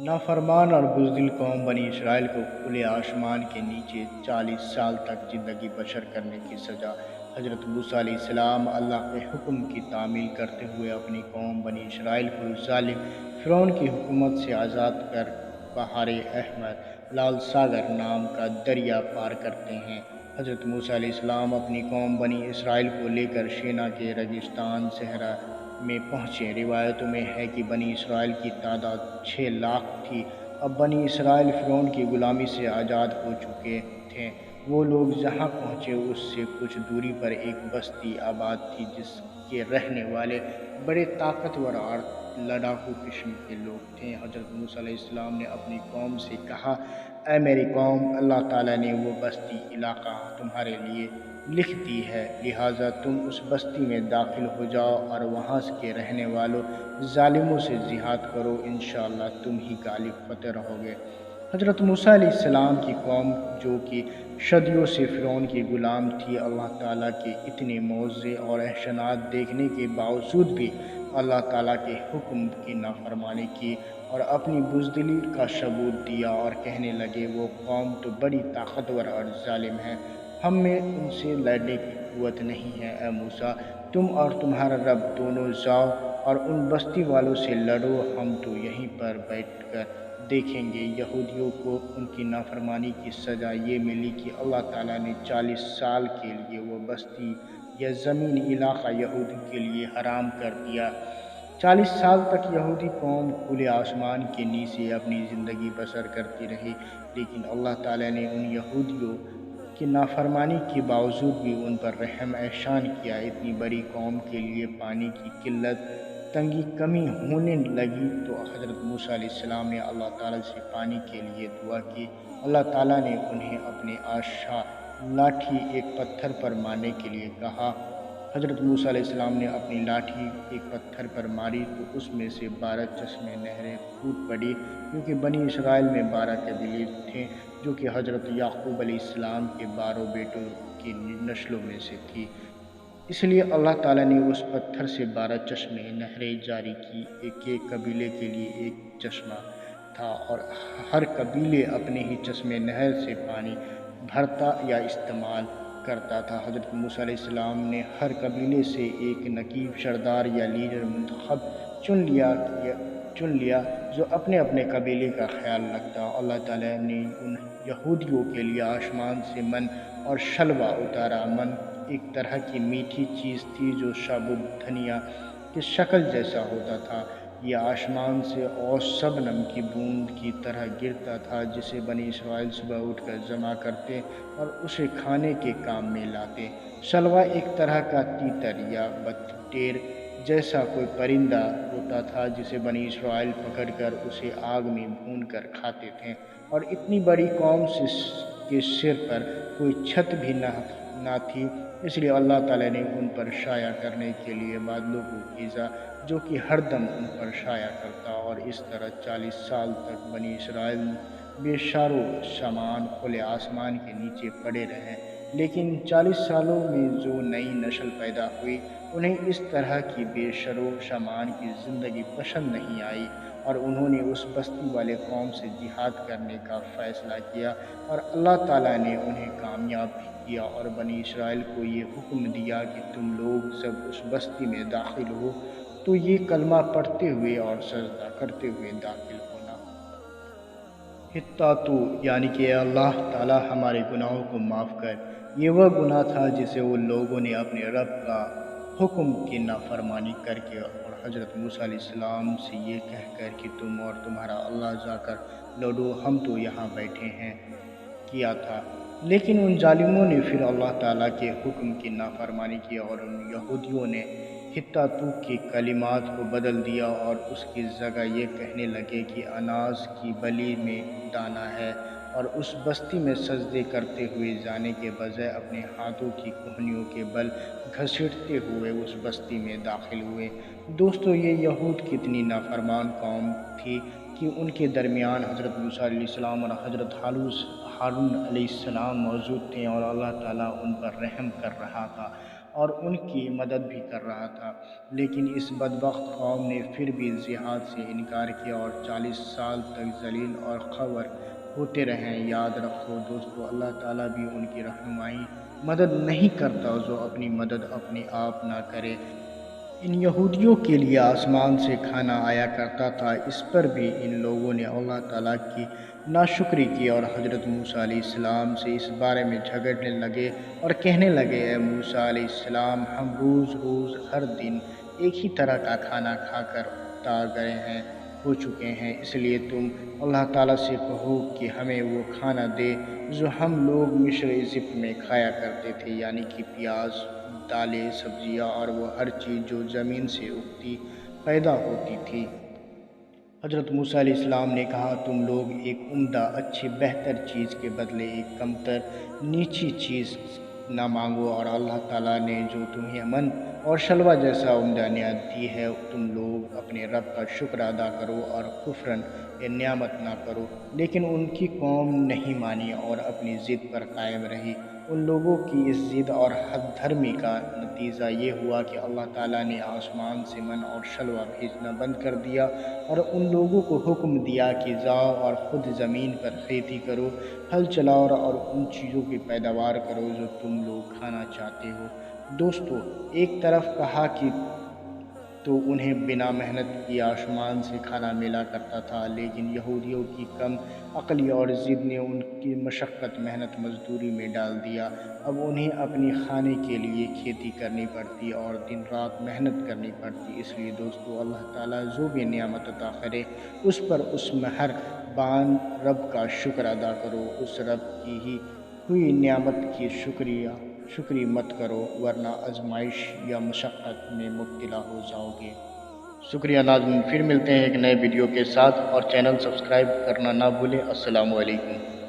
نافرمان اور بزدل قوم بنی اسرائیل کو کھلے آسمان کے نیچے 40 سال تک زندگی بسر کرنے کی سزا۔ حضرت موسیٰ علیہ السلام اللہ کے حکم کی تعمیل کرتے ہوئے اپنی قوم بنی اسرائیل کو ظالم فرعون کی حکومت سے آزاد کر بحر احمر لال ساگر نام کا دریا پار کرتے ہیں۔ حضرت موسیٰ علیہ السلام اپنی قوم بنی اسرائیل کو لے کر شینا کے ریگستان صحرا میں پہنچے۔ روایتوں میں ہے کہ بنی اسرائیل کی تعداد 6 لاکھ تھی۔ اب بنی اسرائیل فرعون کی غلامی سے آزاد ہو چکے تھے۔ وہ لوگ جہاں پہنچے اس سے کچھ دوری پر ایک بستی آباد تھی جس کے رہنے والے بڑے طاقتور اور لڑاکو قسم کے لوگ تھے۔ حضرت موسیٰ علیہ السلام نے اپنی قوم سے کہا، اے میری قوم، اللہ تعالیٰ نے وہ بستی علاقہ تمہارے لیے لکھ دی ہے، لہٰذا تم اس بستی میں داخل ہو جاؤ اور وہاں کے رہنے والوں ظالموں سے جہاد کرو، انشاءاللہ تم ہی غالب فتح رہو گے۔ حضرت موسیٰ علیہ السلام کی قوم جو کہ صدیوں سے فرعون کی غلام تھی، اللہ تعالیٰ کے اتنے معجزے اور احسانات دیکھنے کے باوجود بھی اللہ تعالیٰ کے حکم کی نافرمانی کی اور اپنی بزدلی کا ثبوت دیا اور کہنے لگے، وہ قوم تو بڑی طاقتور اور ظالم ہے، ہم میں ان سے لڑنے کی قوت نہیں ہے۔ اے موسیٰ، تم اور تمہارا رب دونوں جاؤ اور ان بستی والوں سے لڑو، ہم تو یہیں پر بیٹھ کر دیکھیں گے۔ یہودیوں کو ان کی نافرمانی کی سزا یہ ملی کہ اللہ تعالیٰ نے 40 سال کے لیے وہ بستی یا زمین علاقہ یہودی کے لیے حرام کر دیا۔ 40 سال تک یہودی قوم کھلے آسمان کے نیچے اپنی زندگی بسر کرتی رہی، لیکن اللہ تعالیٰ نے ان یہودیوں کی نافرمانی کے باوجود بھی ان پر رحم احسان کیا۔ اتنی بڑی قوم کے لیے پانی کی قلت تنگی کمی ہونے لگی تو حضرت موسیٰ علیہ السلام نے اللہ تعالیٰ سے پانی کے لیے دعا کی۔ اللہ تعالیٰ نے انہیں اپنے عصا لاٹھی ایک پتھر پر مارنے کے لیے کہا۔ حضرت موسیٰ علیہ السلام نے اپنی لاٹھی ایک پتھر پر ماری تو اس میں سے 12 چشمے نہریں پھوٹ پڑی، کیونکہ بنی اسرائیل میں 12 قبیلے تھے جو کہ حضرت یعقوب علیہ السلام کے 12 بیٹوں کی نسلوں میں سے تھی۔ اس لیے اللہ تعالیٰ نے اس پتھر سے 12 چشمے نہریں جاری کی۔ ایک ایک قبیلے کے لیے ایک چشمہ تھا اور ہر قبیلے اپنے ہی چشمے نہر سے پانی بھرتا یا استعمال کرتا تھا۔ حضرت موسیٰ علیہ السلام نے ہر قبیلے سے ایک نقیب سردار یا لیڈر منتخب چن لیا جو اپنے اپنے قبیلے کا خیال رکھتا۔ اللہ تعالیٰ نے ان یہودیوں کے لیے آسمان سے من اور سلوہ اتارا۔ من ایک طرح کی میٹھی چیز تھی جو ثابوت دھنیا کی شکل جیسا ہوتا تھا۔ یہ آسمان سے اوس شبنم کی بوند کی طرح گرتا تھا جسے بنی اسرائیل صبح اٹھ کر جمع کرتے اور اسے کھانے کے کام میں لاتے۔ سلوہ ایک طرح کا تیتر یا بٹیر جیسا کوئی پرندہ ہوتا تھا جسے بنی اسرائیل پکڑ کر اسے آگ میں بھون کر کھاتے تھے، اور اتنی بڑی قوم کے سر پر کوئی چھت بھی نہ تھی، اس لیے اللہ تعالیٰ نے ان پر سایہ کرنے کے لیے بادلوں کو بھیجا جو کہ ہر دم ان پر سایہ کرتا، اور اس طرح 40 سال تک بنی اسرائیل بے شار و سامان کھلے آسمان کے نیچے پڑے رہے۔ لیکن 40 سالوں میں جو نئی نسل پیدا ہوئی انہیں اس طرح کی بے شر و سامان کی زندگی پسند نہیں آئی، اور انہوں نے اس بستی والے قوم سے جہاد کرنے کا فیصلہ کیا، اور اللہ تعالیٰ نے انہیں کامیاب بھی کیا اور بنی اسرائیل کو یہ حکم دیا کہ تم لوگ جب اس بستی میں داخل ہو تو یہ کلمہ پڑھتے ہوئے اور سجدہ کرتے ہوئے داخل ہونا۔ حتّیٰ یعنی کہ اے اللہ تعالیٰ ہمارے گناہوں کو معاف کر۔ یہ وہ گناہ تھا جسے ان لوگوں نے اپنے رب کا حکم کی نافرمانی کر کے اور حضرت موسیٰ علیہ السلام سے یہ کہہ کر کہ تم اور تمہارا اللہ جا کر لڑو، ہم تو یہاں بیٹھے ہیں، کیا تھا۔ لیکن ان ظالموں نے پھر اللہ تعالیٰ کے حکم کی نافرمانی کی اور ان یہودیوں نے حتّیٰ کے کلمات کو بدل دیا اور اس کی جگہ یہ کہنے لگے کہ اناج کی بلی میں دانہ ہے، اور اس بستی میں سجدے کرتے ہوئے جانے کے بجائے اپنے ہاتھوں کی کوہنیوں کے بل گھسیٹتے ہوئے اس بستی میں داخل ہوئے۔ دوستو، یہ یہود کتنی نافرمان قوم تھی کہ ان کے درمیان حضرت موسیٰ علیہ السلام اور حضرت ہارون علیہ السلام موجود تھے، اور اللہ تعالیٰ ان پر رحم کر رہا تھا اور ان کی مدد بھی کر رہا تھا، لیکن اس بدبخت قوم نے پھر بھی جہاد سے انکار کیا اور 40 سال تک ذلیل اور خوار ہوتے رہے۔ یاد رکھو دوستو، اللہ تعالیٰ بھی ان کی رہنمائی مدد نہیں کرتا جو اپنی مدد اپنے آپ نہ کرے۔ ان یہودیوں کے لیے آسمان سے کھانا آیا کرتا تھا، اس پر بھی ان لوگوں نے اللہ تعالیٰ کی ناشکری کی اور حضرت موسیٰ علیہ السلام سے اس بارے میں جھگڑنے لگے اور کہنے لگے، اے موسیٰ علیہ السلام، ہم روز روز ہر دن ایک ہی طرح کا کھانا کھا کر اکتا گئے ہو چکے ہیں، اس لیے تم اللہ تعالیٰ سے کہو کہ ہمیں وہ کھانا دے جو ہم لوگ مصر عجیپٹ میں کھایا کرتے تھے، یعنی کہ پیاز، دالیں، سبزیاں اور وہ ہر چیز جو زمین سے اگتی پیدا ہوتی تھی۔ حضرت موسیٰ علیہ السلام نے کہا، تم لوگ ایک عمدہ، اچھی، بہتر چیز کے بدلے ایک کمتر، نیچی چیز نہ مانگو، اور اللہ تعالیٰ نے جو تمہیں امن اور شلوہ جیسا عمدہ نعمت دی ہے، تم لوگ اپنے رب کا شکر ادا کرو اور کفرًا یہ نعمت نہ کرو۔ لیکن ان کی قوم نہیں مانی اور اپنی ضد پر قائم رہی۔ ان لوگوں کی اس ضد اور حد دھرمی کا نتیجہ یہ ہوا کہ اللہ تعالیٰ نے آسمان سے من اور شلوہ بھیجنا بند کر دیا اور ان لوگوں کو حکم دیا کہ جاؤ اور خود زمین پر کھیتی کرو، ہل چلاؤ اور ان چیزوں کی پیداوار کرو جو تم لوگ کھانا چاہتے ہو۔ دوستو، ایک طرف کہا کہ تو انہیں بنا محنت کی آسمان سے کھانا ملا کرتا تھا، لیکن یہودیوں کی کم عقلی اور ضد نے ان کی مشقت، محنت، مزدوری میں ڈال دیا۔ اب انہیں اپنے کھانے کے لیے کھیتی کرنی پڑتی اور دن رات محنت کرنی پڑتی۔ اس لیے دوستو، اللہ تعالیٰ جو بھی نعمت عطا کرے اس پر اس مہربان رب کا شکر ادا کرو۔ اس رب کی ہی ہوئی نعمت کی شکری مت کرو، ورنہ آزمائش یا مشقت میں مبتلا ہو جاؤ گے۔ شکریہ ناظرین، پھر ملتے ہیں ایک نئے ویڈیو کے ساتھ، اور چینل سبسکرائب کرنا نہ بھولیں۔ السلام علیکم۔